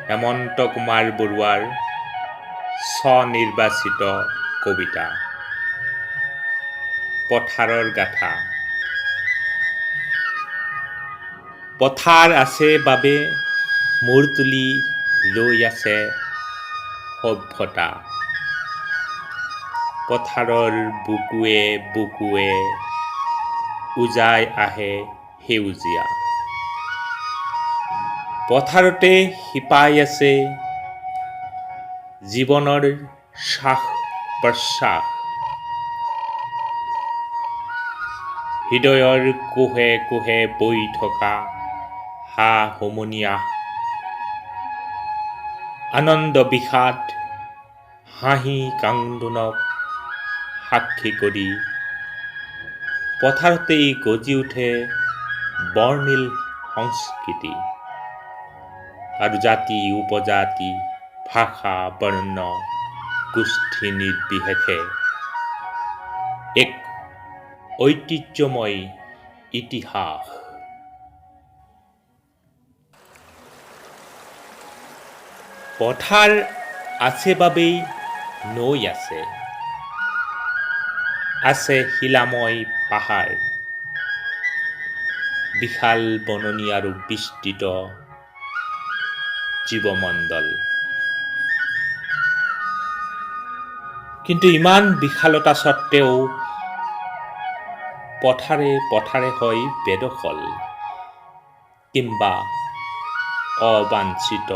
হেমন্ত কুমাৰ বৰুৱাৰ স্বনিৰ্বাচিত কবিতা পথাৰৰ গাথা। পথাৰ আছে বাবে মূৰ তুলি ৰৈ আছে সভ্যতা। পথাৰৰ বুকুৱে বুকুৱে উজাই আহে সেউজীয়া। পথাৰতে শিপাই আছে জীৱনৰ শ্বাস প্ৰশ্বাস। হৃদয়ৰ কোহে কোহে বৈ থকা হা হুমুনিয়া। আনন্দ বিষাদ হাঁহি কান্দোনক সাক্ষী কৰি পথাৰতেই গজি উঠে বৰ্ণিল সংস্কৃতি। আৰু জাতি উপজাতি ভাষা বৰ্ণ গোষ্ঠী নিৰ্বিশেষে এক ঐতিহ্যময় ইতিহাস। পথাৰ আছে বাবেই নৈ আছে। আছে শিলাময় পাহাৰ, বিশাল বননি আৰু বিস্তৃত জীৱমণ্ডল। কিন্তু ইমান বিশালতা স্বত্বেও পথাৰে পথাৰে হয় বেদখল কিম্বা অবাঞ্ছিত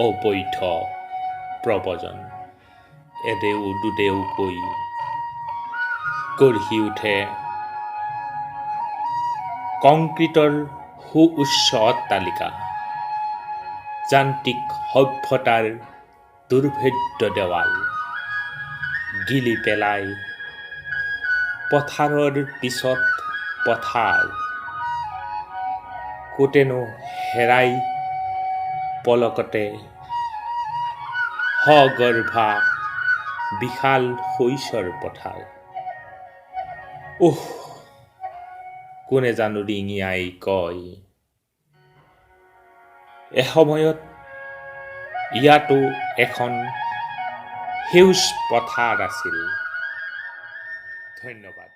অবৈধ প্ৰব্ৰজন। এদেও দুদেওকৈ গঢ়ি উঠে কংক্ৰিটৰ সুউচ্চ অট্টালিকা। যান্ত্ৰিক সভ্যতাৰ দুৰ্ভেদ্য দেৱাল গিলি পেলাই পথাৰৰ পিছত পথাৰ ক'তেনো হেৰাই পলকতে সগৰ্ভা বিশাল শৈশৰ পথাৰ। কোনে জানো ৰিঙিয়াই কয় এসময়ত ইয়াতো এখন সেউজ পথাৰ আছিল। ধন্যবাদ।